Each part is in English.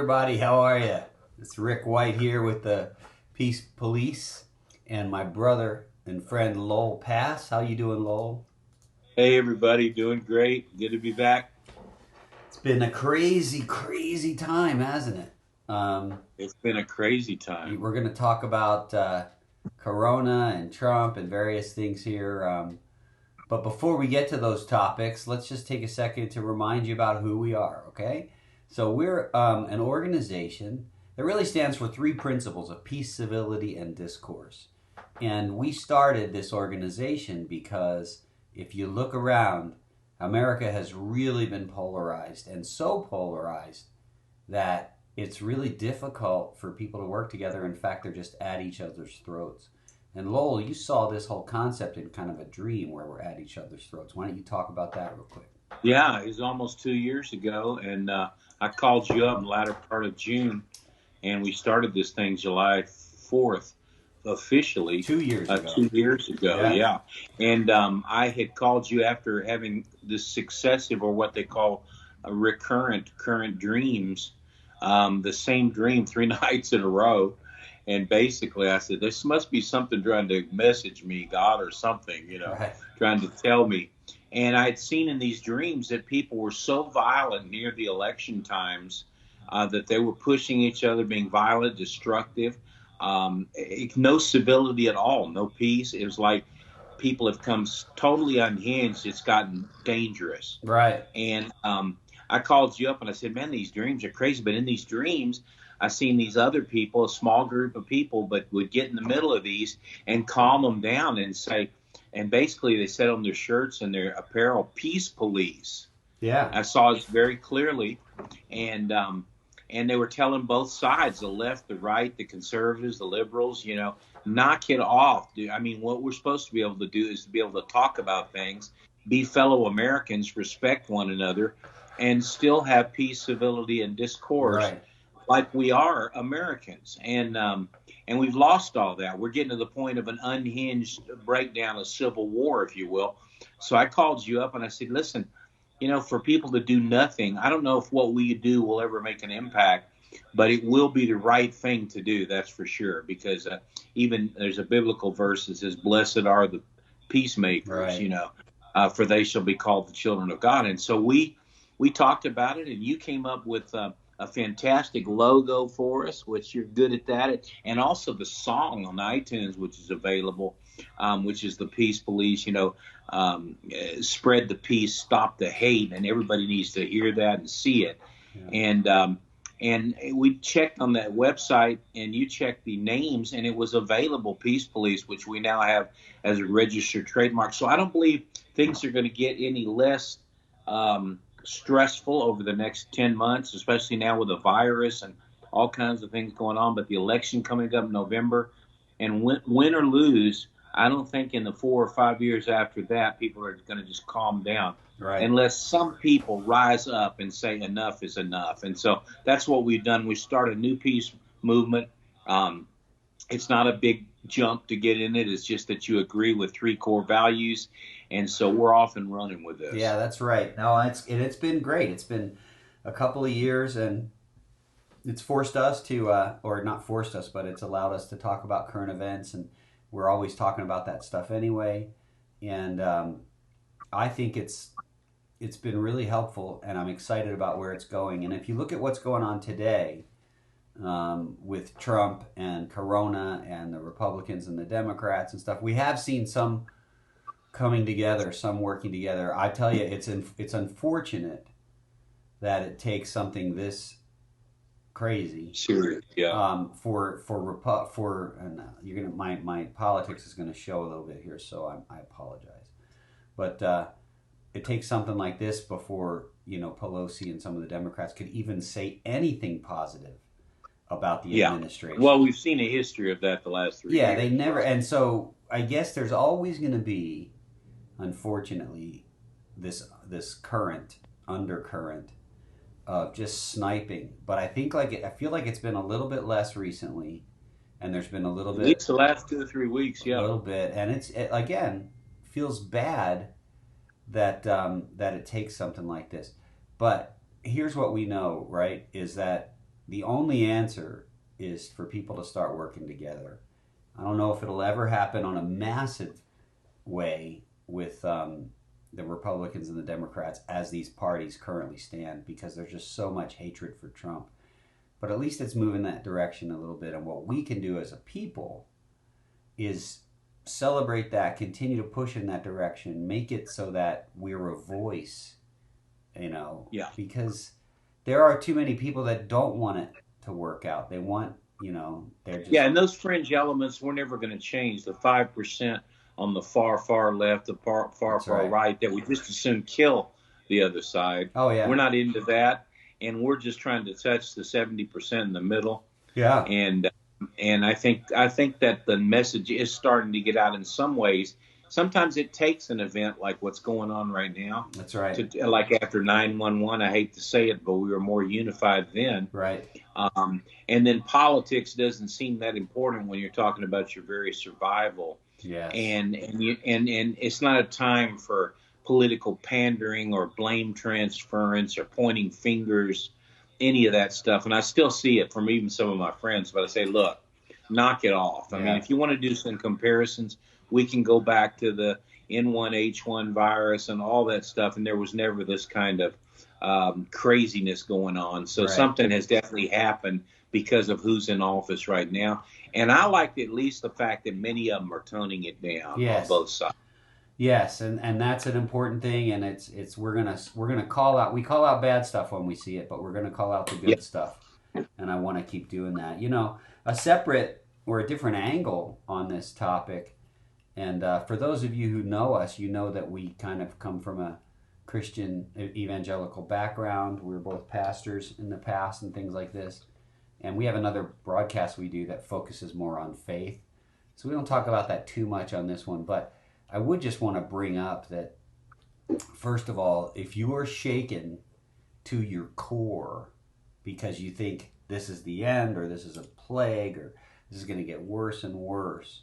everybody. How are you? It's Rick White here with the Peace Police and my brother and friend Lowell Pass. How you doing, Lowell? Hey everybody, doing great. Good to be back. It's been a crazy, crazy time, hasn't it? It's been a crazy time. we're going to talk about Corona and Trump and various things here. But before we get to those topics, let's just take a second to remind you about who we are, okay? So we're an organization that really stands for three principles of peace, civility, and discourse. And we started this organization because if you look around, America has really been polarized, and so polarized that it's really difficult for people to work together. In fact, they're just at each other's throats. And Lowell, you saw this whole concept in kind of a dream where we're at each other's throats. Why don't you talk about that real quick? Yeah, it was almost 2 years ago, and I called you up in the latter part of June, and we started this thing July 4th officially. 2 years ago. 2 years ago, Yeah. yeah. And I had called you after having this successive, or what they call recurrent, current dreams, the same dream 3 nights in a row. And basically, I said, this must be something trying to message me, God, or something, Right. trying to tell me. And I had seen in these dreams that people were so violent near the election times that they were pushing each other, being violent, destructive, no civility at all, no peace. It was like people have come totally unhinged. It's gotten dangerous. Right. And I called you up and I said, man, these dreams are crazy. But in these dreams, I seen these other people, a small group of people, but would get in the middle of these and calm them down and say, and basically they said on their shirts and their apparel, peace police. Yeah. I saw it very clearly. And they were telling both sides, the left, the right, the conservatives, the liberals, knock it off. I mean, what we're supposed to be able to do is to be able to talk about things, be fellow Americans, respect one another, and still have peace, civility, and discourse Right. like we are Americans. And we've lost all that. We're getting to the point of an unhinged breakdown, a civil war, if you will. So I called you up and I said, listen, for people to do nothing, I don't know if what we do will ever make an impact, but it will be the right thing to do, that's for sure. Because even there's a biblical verse that says, blessed are the peacemakers, Right. for they shall be called the children of God. And so we talked about it, and you came up with a fantastic logo for us, which you're good at that, and also the song on iTunes, which is available, which is the Peace Police. Spread the peace, stop the hate, and everybody needs to hear that and see it. Yeah. And we checked on that website, and you checked the names, and it was available, Peace Police, which we now have as a registered trademark. So I don't believe things are going to get any less stressful over the next 10 months, especially now with the virus and all kinds of things going on. But the election coming up in November, and win or lose, I don't think in the 4 or 5 years after that, people are going to just calm down. Right. Unless some people rise up and say enough is enough. And so that's what we've done. We started a new peace movement. It's not a big jump to get in it. It's just that you agree with three core values. And so we're off and running with this. Yeah, that's right. No, it's been great. It's been a couple of years, and it's forced us to, or not forced us, but it's allowed us to talk about current events, and we're always talking about that stuff anyway. And I think it's been really helpful, and I'm excited about where it's going. And if you look at what's going on today with Trump and Corona and the Republicans and the Democrats and stuff, we have seen some coming together, some working together. I tell you, it's unfortunate that it takes something this crazy Serious, yeah. and you're gonna my politics is gonna show a little bit here, so I apologize, but it takes something like this before Pelosi and some of the Democrats could even say anything positive about the Yeah. administration. Well, we've seen a history of that the last 3 years. Yeah, they never, and so I guess there's always going to be, unfortunately, this current undercurrent of just sniping. But I think I feel like it's been a little bit less recently, and there's been a little At bit, least the last 2 or 3 weeks, a yeah. little bit, and it again feels bad that it takes something like this. But here's what we know, right? Is that the only answer is for people to start working together. I don't know if it'll ever happen on a massive way with the Republicans and the Democrats as these parties currently stand, because there's just so much hatred for Trump. But at least it's moving that direction a little bit. And what we can do as a people is celebrate that, continue to push in that direction, make it so that we're a voice, Yeah. because there are too many people that don't want it to work out. They want, they're just. Yeah, and those fringe elements, we're never going to change. The 5% on the far left, the far right, that we just as soon kill the other side. Oh, yeah. We're not into that, and we're just trying to touch the 70% in the middle. Yeah. And I think that the message is starting to get out in some ways. Sometimes it takes an event like what's going on right now. That's right. Like after 9/11, I hate to say it, but we were more unified then. Right. And then politics doesn't seem that important when you're talking about your very survival. Yes. And it's not a time for political pandering or blame transference or pointing fingers, any of that stuff. And I still see it from even some of my friends, but I say, look, knock it off. I mean, if you want to do some comparisons, we can go back to the N1H1 virus and all that stuff, and there was never this kind of craziness going on. So something has definitely happened because of who's in office right now. And I like at least the fact that many of them are toning it down on both sides. Yes, and that's an important thing, and it's we're gonna call out bad stuff when we see it, but we're gonna call out the good stuff, and I want to keep doing that. A separate or a different angle on this topic, and for those of you who know us, you know that we kind of come from a Christian evangelical background. We were both pastors in the past and things like this, and we have another broadcast we do that focuses more on faith, so we don't talk about that too much on this one, but I would just want to bring up that, first of all, if you are shaken to your core because you think this is the end, or this is a plague, or this is going to get worse and worse,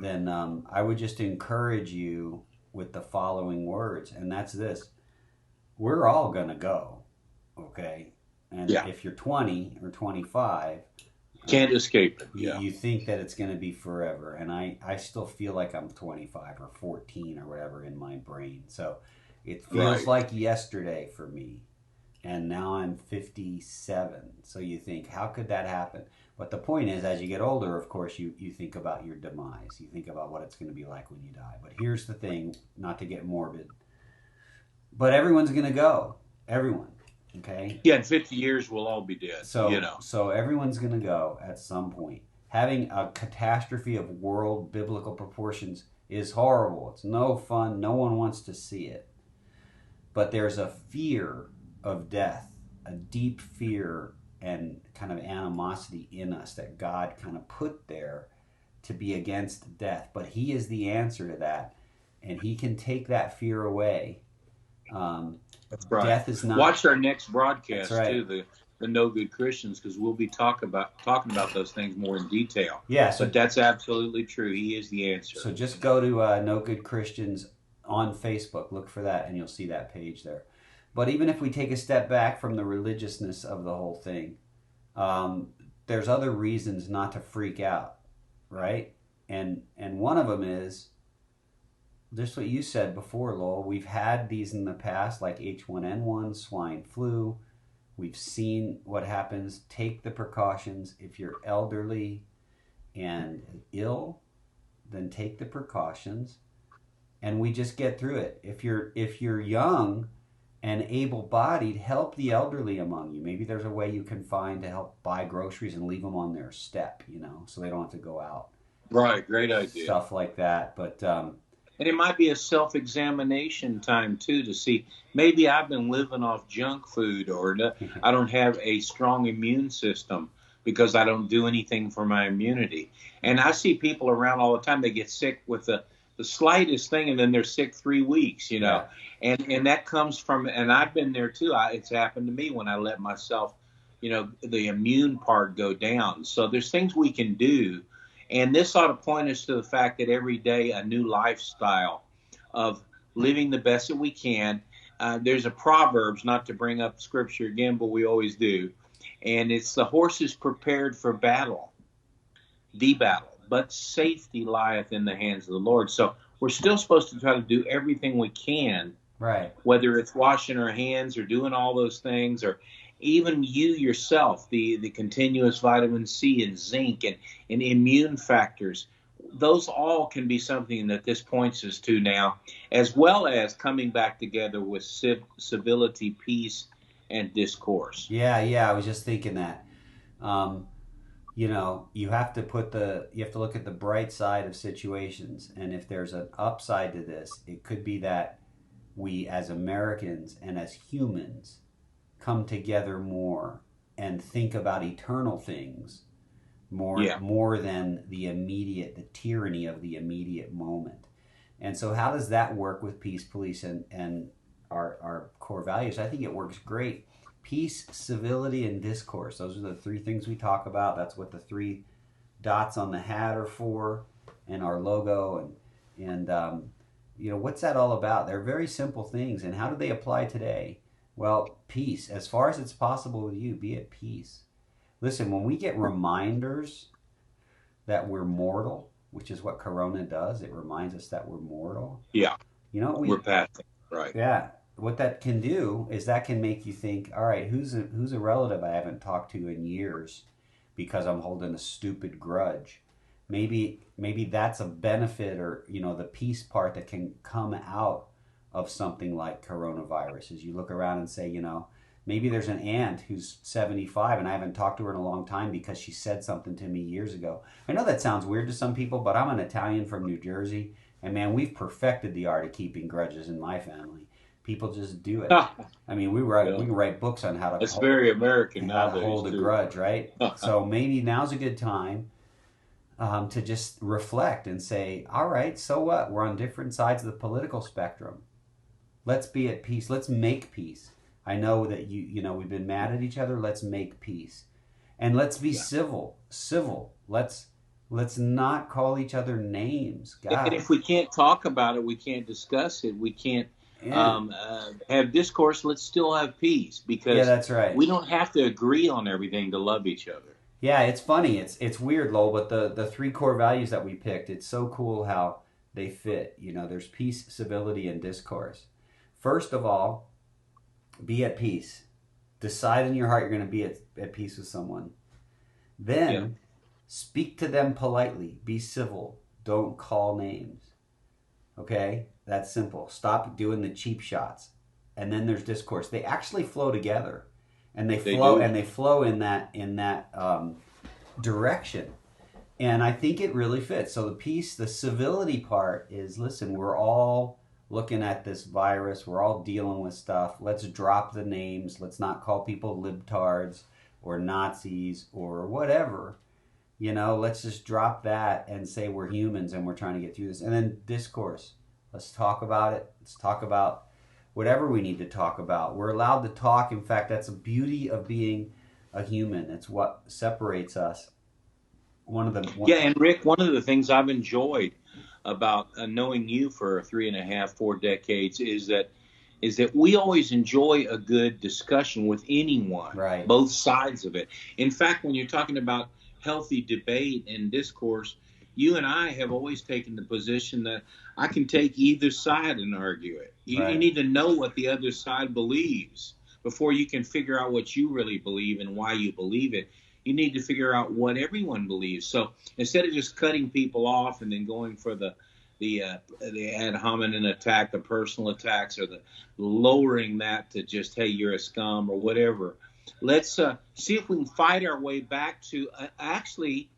then I would just encourage you with the following words, and that's this. We're all going to go, okay? And if you're 20 or 25... Can't escape it. You think that it's going to be forever. And I still feel like I'm 25 or 14 or whatever in my brain. So it feels like yesterday for me. And now I'm 57. So you think, how could that happen? But the point is, as you get older, of course, you think about your demise. You think about what it's going to be like when you die. But here's the thing, not to get morbid. But everyone's going to go. Everyone. Okay. Yeah, in 50 years we'll all be dead. So everyone's going to go at some point. Having a catastrophe of world biblical proportions is horrible. It's no fun. No one wants to see it. But there's a fear of death, a deep fear and kind of animosity in us that God kind of put there to be against death. But He is the answer to that, and He can take that fear away. That's right. Death is not. Watch our next broadcast too, the No Good Christians, because we'll be talking about those things more in detail. Yeah, but that's absolutely true. He is the answer. So just go to No Good Christians on Facebook. Look for that, and you'll see that page there. But even if we take a step back from the religiousness of the whole thing, there's other reasons not to freak out, right? And one of them is just what you said before, Lowell. We've had these in the past, like H1N1, swine flu. We've seen what happens. Take the precautions. If you're elderly and ill, then take the precautions, and we just get through it. If you're young and able-bodied, help the elderly among you. Maybe there's a way you can find to help buy groceries and leave them on their step, so they don't have to go out. Right, great idea. Stuff like that, but... And it might be a self-examination time, too, to see maybe I've been living off junk food, or I don't have a strong immune system because I don't do anything for my immunity. And I see people around all the time, they get sick with the slightest thing, and then they're sick 3 weeks, Yeah. And that comes from, and I've been there, too. It's happened to me when I let myself, the immune part go down. So there's things we can do. And this ought to point us to the fact that every day a new lifestyle of living the best that we can. There's a Proverbs, not to bring up scripture again, but we always do. And it's the horses prepared for battle, the battle, but safety lieth in the hands of the Lord. So we're still supposed to try to do everything we can, Right. whether it's washing our hands or doing all those things, or even you yourself, the continuous vitamin C and zinc and immune factors. Those all can be something that this points us to now, as well as coming back together with civility, peace, and discourse. Yeah, yeah. I was just thinking that. Um, you have to look at the bright side of situations, and if there's an upside to this, it could be that we as Americans and as humans come together more and think about eternal things more than the tyranny of the immediate moment. And so how does that work with Peace Police and our core values? I think it works great. Peace, civility, and discourse. Those are the three things we talk about. That's what the three dots on the hat are for, and our logo. And what's that all about? They're very simple things. And how do they apply today? Well, peace. As far as it's possible with you, be at peace. Listen, when we get reminders that we're mortal, which is what Corona does, it reminds us that we're mortal. Yeah. We're passing. Right. Yeah. What that can do is that can make you think, all right, who's a relative I haven't talked to in years because I'm holding a stupid grudge. Maybe that's a benefit, or the peace part that can come out of something like coronavirus. As you look around and say, maybe there's an aunt who's 75 and I haven't talked to her in a long time because she said something to me years ago. I know that sounds weird to some people, but I'm an Italian from New Jersey, and man, we've perfected the art of keeping grudges in my family. People just do it. I mean, we can write books on how to. It's very American how to hold a grudge, right? So maybe now's a good time to just reflect and say, all right, so what? We're on different sides of the political spectrum. Let's be at peace. Let's make peace. I know that we've been mad at each other. Let's make peace, and let's be civil. Let's not call each other names. God. And if we can't talk about it, we can't discuss it. We can't have discourse. Let's still have peace, because that's right. We don't have to agree on everything to love each other. Yeah, it's funny. It's weird, Lowell, but the three core values that we picked, it's so cool how they fit. There's peace, civility, and discourse. First of all, be at peace. Decide in your heart you're going to be at peace with someone. Then speak to them politely. Be civil. Don't call names. Okay? That's simple. Stop doing the cheap shots. And then there's discourse. They actually flow together. And they flow in that direction. And I think it really fits. So the civility part is, listen, we're all looking at this virus. We're all dealing with stuff. Let's drop the names. Let's not call people libtards or Nazis or whatever. Let's just drop that and say we're humans and we're trying to get through this. And then discourse. Let's talk about it. Let's talk about whatever we need to talk about. We're allowed to talk. In fact, that's the beauty of being a human. It's what separates us. And Rick, one of the things I've enjoyed about knowing you for 3.5, 4 decades is that we always enjoy a good discussion with anyone, right? Both sides of it. In fact, when you're talking about healthy debate and discourse, you and I have always taken the position that I can take either side and argue it. You need to know what the other side believes before you can figure out what you really believe and why you believe it. You need to figure out what everyone believes. So instead of just cutting people off and then going for the ad hominem attack, the personal attacks, or the lowering that to just, hey, you're a scum or whatever, let's see if we can fight our way back to actually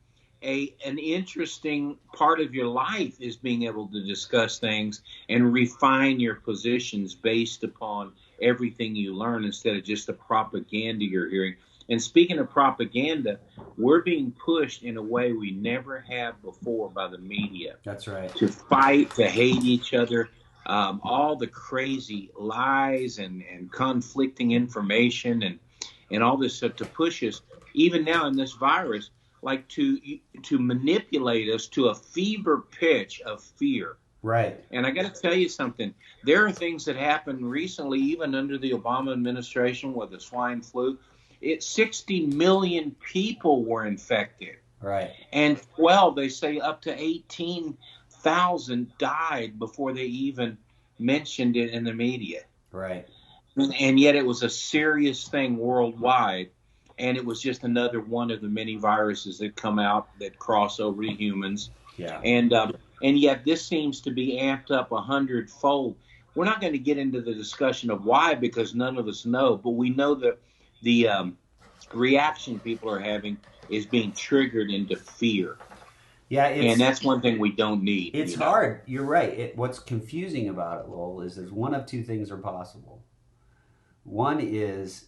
an interesting part of your life is being able to discuss things and refine your positions based upon everything you learn instead of just the propaganda you're hearing. And speaking of propaganda, we're being pushed in a way we never have before by the media. That's right. To fight, to hate each other, all the crazy lies and conflicting information and all this stuff to push us, even now in this virus, like to manipulate us to a fever pitch of fear. Right. And I got to tell you something. There are things that happened recently, even under the Obama administration with the swine flu. 60 million people were infected. Right. And they say up to 18,000 died before they even mentioned it in the media. Right. And yet it was a serious thing worldwide. And it was just another one of the many viruses that come out that cross over to humans. Yeah. And yet this seems to be amped up 100-fold. We're not going to get into the discussion of why, because none of us know, but we know that the reaction people are having is being triggered into fear. Yeah, and that's one thing we don't need. It's hard. You're right. What's confusing about it, Lowell, is one of two things are possible. One is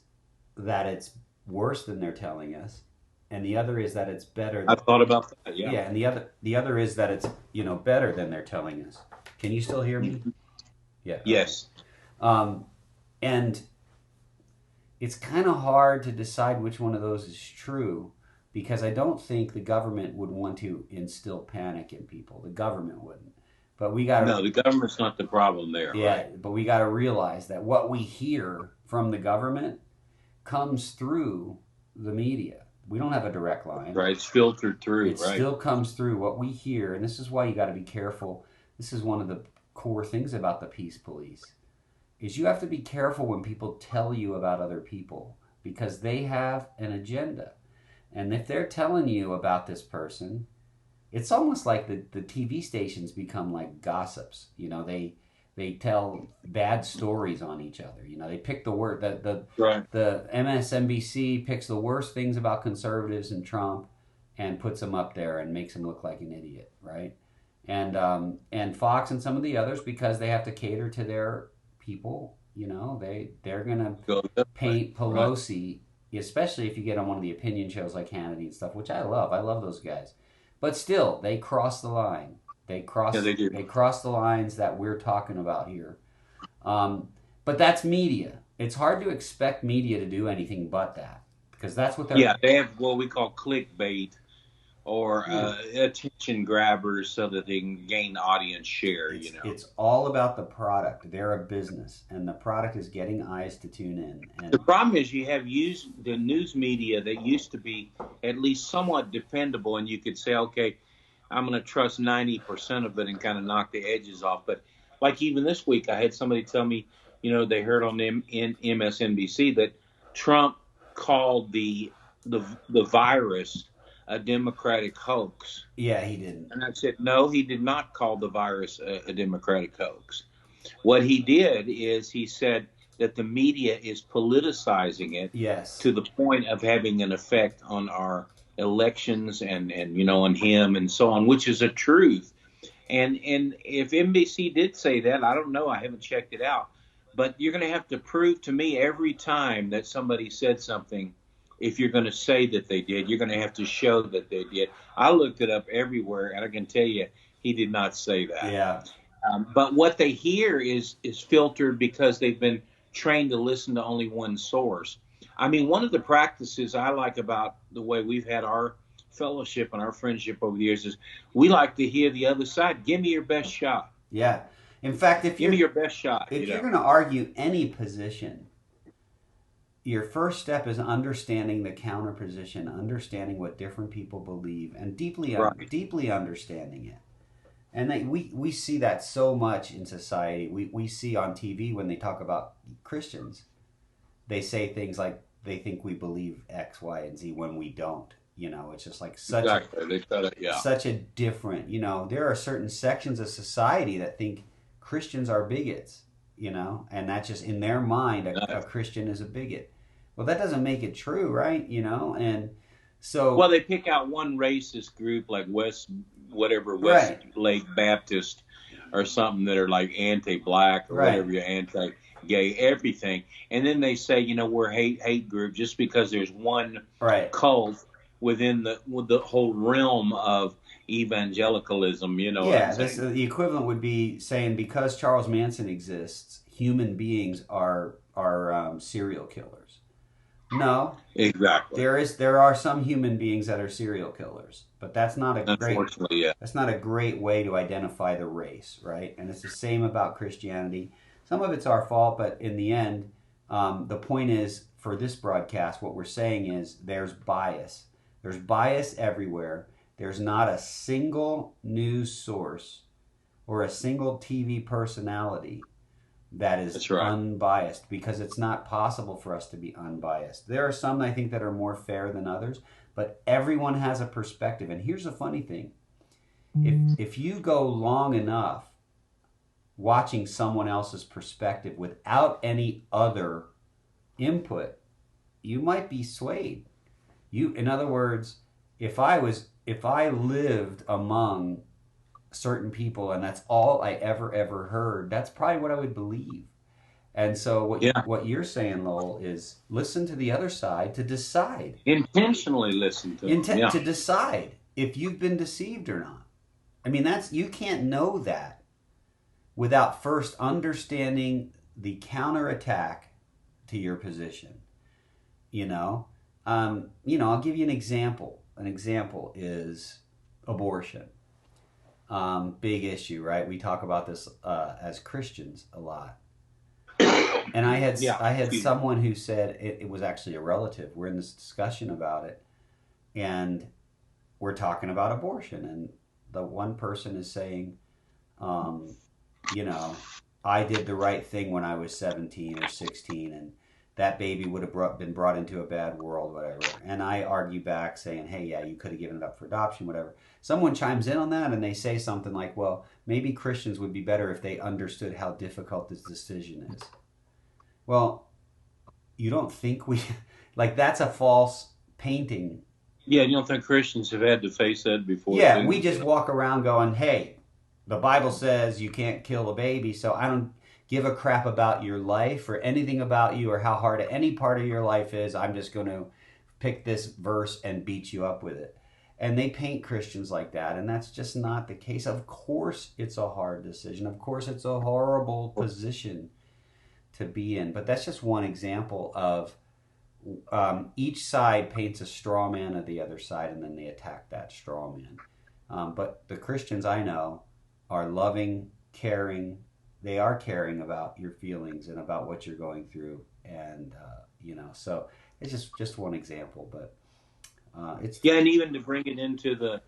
that it's worse than they're telling us, and the other is that it's better. I thought about that. Yeah. Yeah, and the other is that it's better than they're telling us. Can you still hear me? Yeah. Yes. And it's kind of hard to decide which one of those is true, because I don't think the government would want to instill panic in people. The government wouldn't. But we got no, the government's not the problem there. Yeah, right? But we got to realize that what we hear from the government comes through the media. We don't have a direct line. Right, it's filtered through. It still comes through what we hear, and this is why you got to be careful. This is one of the core things about the peace police, is you have to be careful when people tell you about other people, because they have an agenda. And if they're telling you about this person, it's almost like the TV stations become like gossips. They tell bad stories on each other. They pick the word the MSNBC picks the worst things about conservatives and Trump and puts them up there and makes him look like an idiot, right? And Fox and some of the others, because they have to cater to their people. They're gonna paint Pelosi, especially if you get on one of the opinion shows like Hannity and stuff, which I love. I love those guys, but still, they cross the line. They cross the lines that we're talking about here. But that's media. It's hard to expect media to do anything but that, because that's what they're... Yeah, they have what we call clickbait, or attention grabbers, so that they can gain audience share. It's all about the product. They're a business, and the product is getting eyes to tune in. And the problem is you have the news media that used to be at least somewhat dependable, and you could say, okay, I'm going to trust 90% of it and kind of knock the edges off. But like even this week, I had somebody tell me, they heard on MSNBC that Trump called the virus a Democratic hoax. Yeah, he didn't. And I said, no, he did not call the virus a Democratic hoax. What he did is he said that the media is politicizing it, yes, to the point of having an effect on our elections and on him and so on, which is a truth. And if NBC did say that, I don't know, I haven't checked it out, but you're going to have to prove to me every time that somebody said something. If you're going to say that they did, you're going to have to show that they did. I looked it up everywhere, and I can tell you he did not say that. Yeah. But what they hear is filtered, because they've been trained to listen to only one source. I mean, one of the practices I like about the way we've had our fellowship and our friendship over the years is we like to hear the other side. Give me your best shot. Yeah. In fact, give me your best shot. If you're going to argue any position, your first step is understanding the counter position, understanding what different people believe, and deeply understanding it. And we see that so much in society. We see on TV when they talk about Christians, they say things like they think we believe X, Y, and Z when we don't. It's just like such a different, there are certain sections of society that think Christians are bigots, and that's just in their mind, a Christian is a bigot. Well, that doesn't make it true, right? And so... Well, they pick out one racist group like West Lake Baptist or something that are like anti-black or whatever, you're anti-gay, everything. And then they say, we're hate group just because there's one cult within the whole realm of evangelicalism, the equivalent would be saying because Charles Manson exists, human beings are serial killers. No, exactly. There are some human beings that are serial killers, but that's not that's not a great way to identify the race, right? And it's the same about Christianity. Some of it's our fault, but in the end, the point is for this broadcast, what we're saying is there's bias. There's bias everywhere. There's not a single news source or a single TV personality that is unbiased, because it's not possible for us to be unbiased. There are some, I think, that are more fair than others, but everyone has a perspective. And here's the funny thing. If you go long enough watching someone else's perspective without any other input, you might be swayed. In other words, if I lived among certain people and that's all I ever heard, that's probably what I would believe. And so what you're saying, Lowell, is listen to the other side to decide. Intentionally listen to them. To decide if you've been deceived or not. I mean, you can't know that without first understanding the counterattack to your position. I'll give you an example. An example is abortion. Big issue, right? We talk about this as Christians a lot. And I had someone who said it was actually a relative. We're in this discussion about it, and we're talking about abortion, and the one person is saying, I did the right thing when I was 17 or 16, and that baby would have been brought into a bad world, whatever. And I argue back saying, hey, yeah, you could have given it up for adoption, whatever. Someone chimes in on that and they say something like, well, maybe Christians would be better if they understood how difficult this decision is. Well, you don't think that's a false painting. Yeah, you don't think Christians have had to face that before? Yeah, we just walk around going, hey, the Bible says you can't kill a baby, so I don't give a crap about your life or anything about you or how hard any part of your life is. I'm just going to pick this verse and beat you up with it. And they paint Christians like that, and that's just not the case. Of course it's a hard decision. Of course it's a horrible position to be in. But that's just one example of each side paints a straw man of the other side, and then they attack that straw man. But the Christians I know are loving, caring. They are caring about your feelings and about what you're going through. And, so it's just one example, but it's... Yeah, and even to bring it into the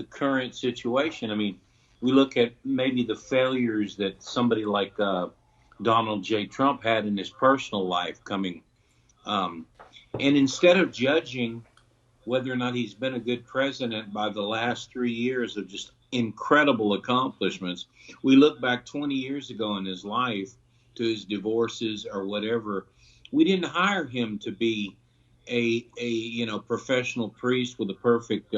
current situation, I mean, we look at maybe the failures that somebody like Donald J. Trump had in his personal life coming. And instead of judging whether or not he's been a good president by the last 3 years of just incredible accomplishments, we look back 20 years ago in his life to his divorces or whatever. We didn't hire him to be a professional priest with a perfect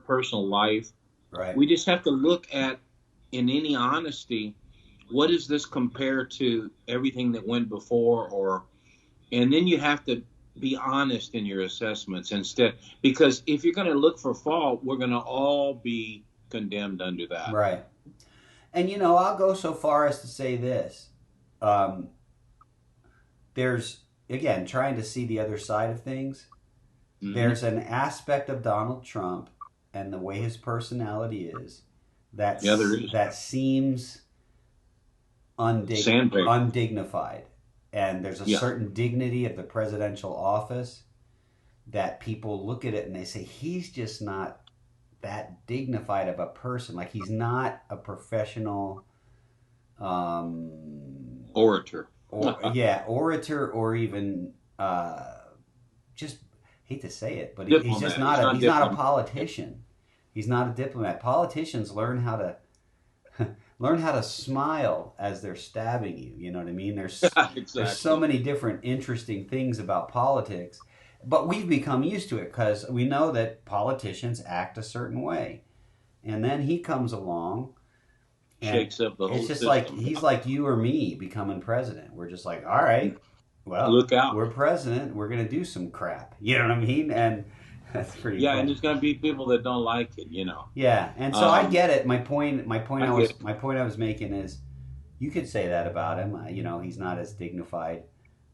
personal life. Right. We just have to look at, in any honesty, what does this compare to everything that went before, and then you have to be honest in your assessments instead, because if you're going to look for fault, we're going to all be condemned under that. Right. And I'll go so far as to say this. There's, again, trying to see the other side of things. Mm-hmm. There's an aspect of Donald Trump and the way his personality is that seems undignified. And there's a certain dignity of the presidential office that people look at it and they say, he's just not that dignified of a person. Like, he's not a professional orator. Orator, or even just hate to say it, but he's just not a politician. He's not a diplomat. Politicians learn how to smile as they're stabbing you. You know what I mean? There's so many different interesting things about politics. But we've become used to it because we know that politicians act a certain way. And then he comes along and shakes up the whole system. It's just system. like he's like you or me becoming president. We're just like, all right, well, look out. We're president. We're going to do some crap. You know what I mean? And that's pretty funny. And there's going to be people that don't like it, Yeah, and so I get it. My point I was making is, you could say that about him. He's not as dignified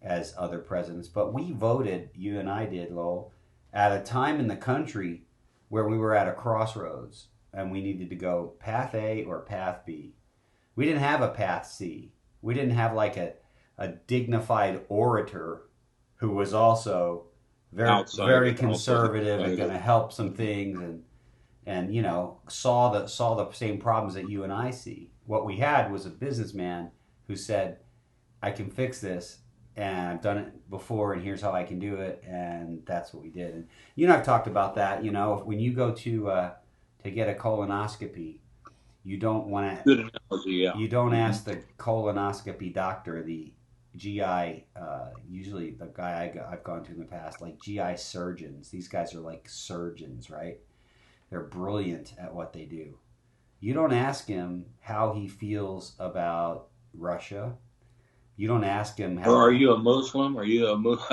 as other presidents, but we voted, you and I did, Lowell, at a time in the country where we were at a crossroads and we needed to go path A or path B. We didn't have a path C. We didn't have like a dignified orator who was also very conservative and going to help some things, and saw the same problems that you and I see. What we had was a businessman who said, I can fix this, and I've done it before, and here's how I can do it, and that's what we did. And I've talked about that. When you go to get a colonoscopy, you don't want to. Good analogy, yeah. You don't ask the colonoscopy doctor, the GI. Usually, the guy I've gone to in the past, like GI surgeons. These guys are like surgeons, right? They're brilliant at what they do. You don't ask him how he feels about Russia. You don't ask him how. Or are you a Muslim? Are you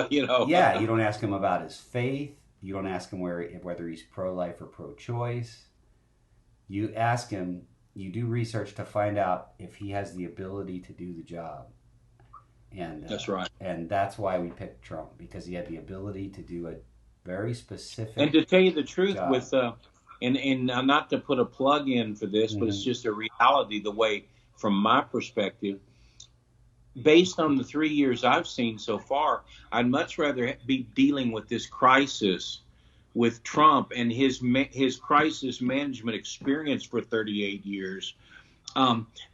Yeah, you don't ask him about his faith. You don't ask him whether he's pro-life or pro-choice. You ask him. You do research to find out if he has the ability to do the job. And that's right. And that's why we picked Trump, because he had the ability to do a very specific. And to tell you the truth, job. with and not to put a plug in for this, but it's just a reality. The way, from my perspective, based on the 3 years I've seen so far, I'd much rather be dealing with this crisis with Trump and his crisis management experience for 38 years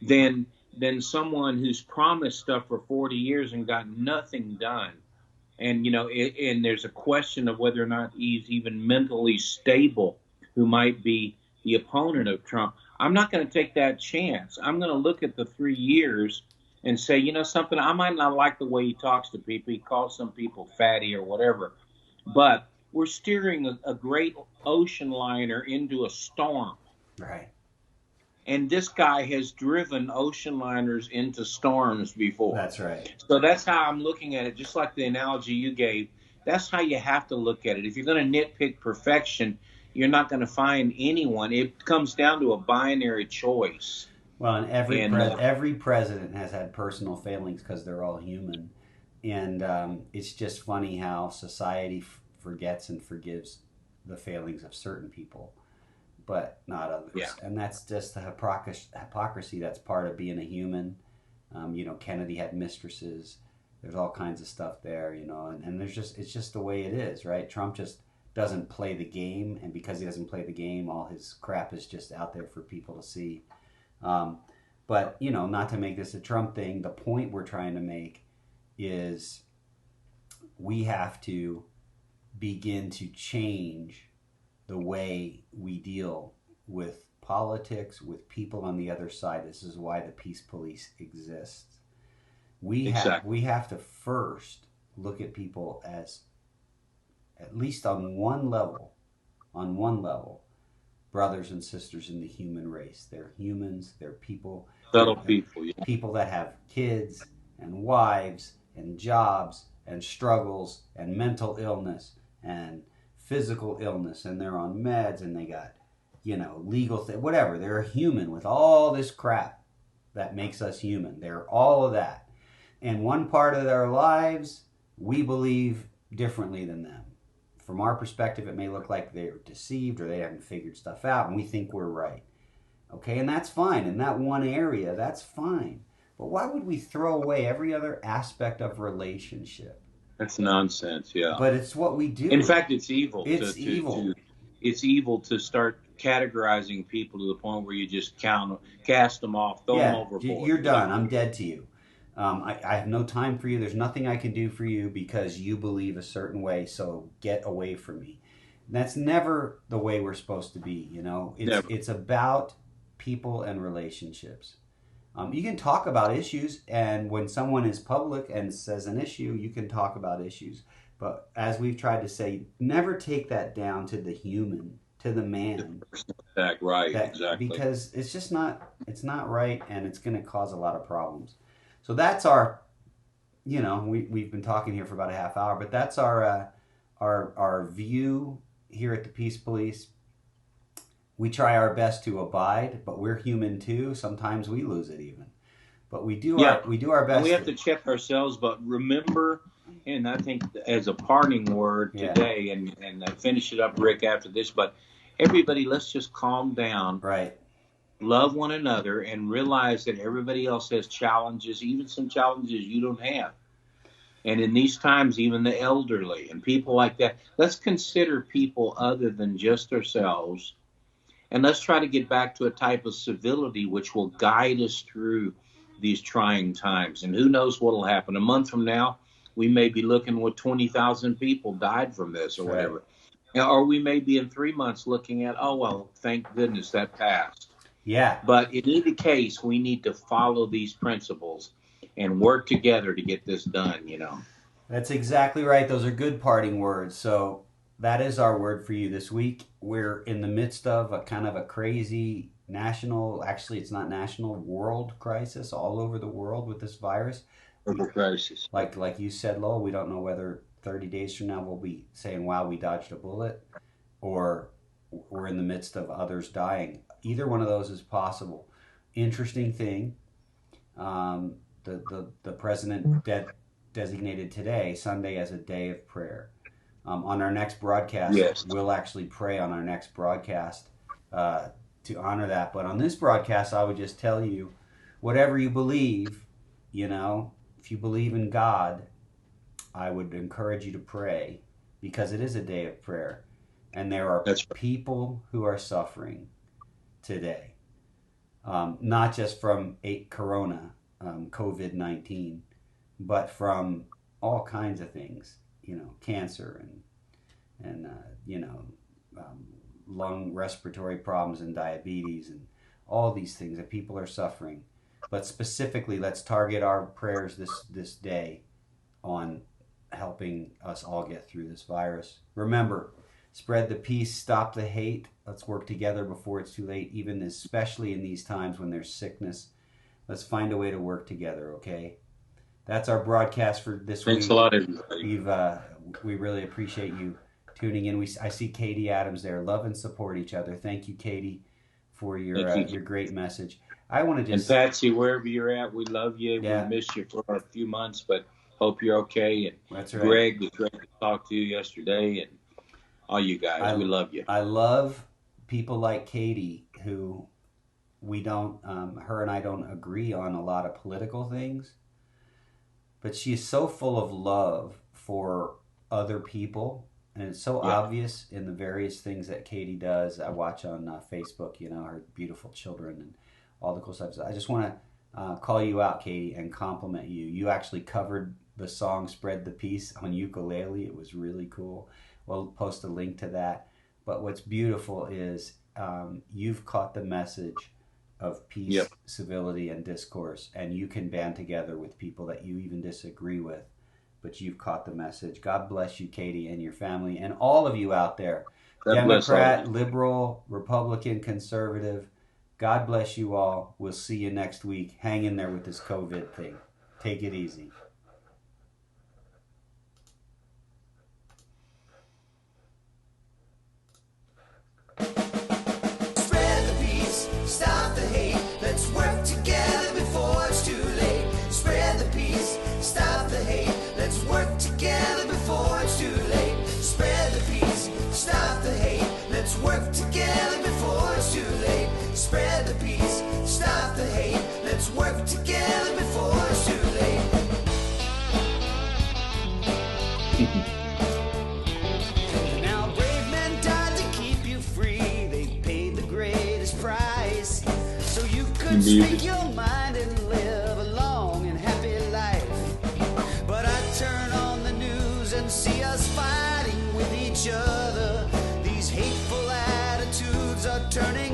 than someone who's promised stuff for 40 years and got nothing done. And, and there's a question of whether or not he's even mentally stable, who might be the opponent of Trump. I'm not going to take that chance. I'm going to look at the 3 years and say, something, I might not like the way he talks to people. He calls some people fatty or whatever. But we're steering a great ocean liner into a storm. Right. And this guy has driven ocean liners into storms before. That's right. So that's how I'm looking at it, just like the analogy you gave. That's how you have to look at it. If you're going to nitpick perfection, you're not going to find anyone. It comes down to a binary choice. Well, and every president has had personal failings because they're all human. And it's just funny how society forgets and forgives the failings of certain people, but not others. Yeah. And that's just the hypocrisy that's part of being a human. Kennedy had mistresses. There's all kinds of stuff there, and it's just the way it is, right? Trump just doesn't play the game, and because he doesn't play the game, all his crap is just out there for people to see. But, not to make this a Trump thing, the point we're trying to make is we have to begin to change the way we deal with politics, with people on the other side. This is why the Peace Police exists. We have to first look at people as, at least on one level, brothers and sisters in the human race. They're humans, they're people. People that have kids and wives and jobs and struggles and mental illness and physical illness, and they're on meds, and they got, legal whatever. They're a human with all this crap that makes us human. They're all of that. And one part of their lives, we believe differently than them. From our perspective, it may look like they're deceived or they haven't figured stuff out, and we think we're right. Okay, and that's fine. In that one area, that's fine. But why would we throw away every other aspect of relationship? That's nonsense, yeah. But it's what we do. In fact, it's evil. It's evil. It's evil to start categorizing people to the point where you just cast them off, throw them overboard. You're done. I'm dead to you. I have no time for you. There's nothing I can do for you because you believe a certain way, so get away from me. That's never the way we're supposed to be, It's about people and relationships. You can talk about issues, and when someone is public and says an issue, you can talk about issues. But as we've tried to say, never take that down to the human, to the man. Right, exactly. Because it's just it's not right, and it's going to cause a lot of problems. So that's our, we've been talking here for about a half hour, but that's our view here at the Peace Police. We try our best to abide, but we're human too. Sometimes we lose it even, but we do our best. We have to check ourselves, but remember, and I think as a parting word today, and I finish it up, Rick, after this, but everybody, let's just calm down. Right. Love one another and realize that everybody else has challenges, even some challenges you don't have. And in these times, even the elderly and people like that, let's consider people other than just ourselves. And let's try to get back to a type of civility which will guide us through these trying times. And who knows what will happen. A month from now, we may be looking with 20,000 people died from this or whatever. Or we may be in 3 months looking at, oh, well, thank goodness that passed. Yeah. But in either case, we need to follow these principles and work together to get this done, you know. That's exactly right. Those are good parting words. So that is our word for you this week. We're in the midst of a kind of a crazy national, actually it's not national, world crisis all over the world with this virus. Crisis. Like you said, Lowell, we don't know whether 30 days from now we'll be saying, wow, we dodged a bullet, or we're in the midst of others dying. Either one of those is possible. Interesting thing, the president designated today, Sunday, as a day of prayer. On our next broadcast, yes, we'll actually pray on our next broadcast to honor that. But on this broadcast, I would just tell you, whatever you believe, you know, if you believe in God, I would encourage you to pray, because it is a day of prayer. And there are people who are suffering today, not just from corona, COVID-19, but from all kinds of things, you know, cancer and lung respiratory problems and diabetes and all these things that people are suffering. But specifically, let's target our prayers this day on helping us all get through this virus. Remember, spread the peace, stop the hate. Let's work together before it's too late, even especially in these times when there's sickness. Let's find a way to work together, okay? That's our broadcast for this week. Thanks a lot, everybody. We really appreciate you tuning in. I see Katie Adams there. Love and support each other. Thank you, Katie, for your great message. I want to just... And Patsy, wherever you're at, we love you. Yeah. We missed you for a few months, but hope you're okay. And that's right. Greg, was great to talk to you yesterday, and all you guys, we love you. I love people like Katie, who we don't, her and I don't agree on a lot of political things, but she's so full of love for other people, and it's so obvious in the various things that Katie does. I watch on Facebook, you know, her beautiful children and all the cool stuff. I just want to call you out, Katie, and compliment you. You actually covered the song Spread the Peace on ukulele. It was really cool. We'll post a link to that. But what's beautiful is you've caught the message of peace, civility, and discourse, and you can band together with people that you even disagree with, but you've caught the message. God bless you, Katie, and your family, and all of you out there. Democrat, liberal, Republican, conservative. God bless you all. We'll see you next week. Hang in there with this COVID thing. Take it easy. Spread the peace, stop the hate. Let's work together before it's too late. Spread the peace, stop the hate. Let's work together before it's too late. Spread the peace, stop the hate. Let's work together before it's too late. Spread the peace, stop the hate. Let's work together before it's too late. Now brave men died to keep you free. They paid the greatest price, so you could speak your mind and live a long and happy life. But I turn on the news and see us fighting with each other. These hateful attitudes are turning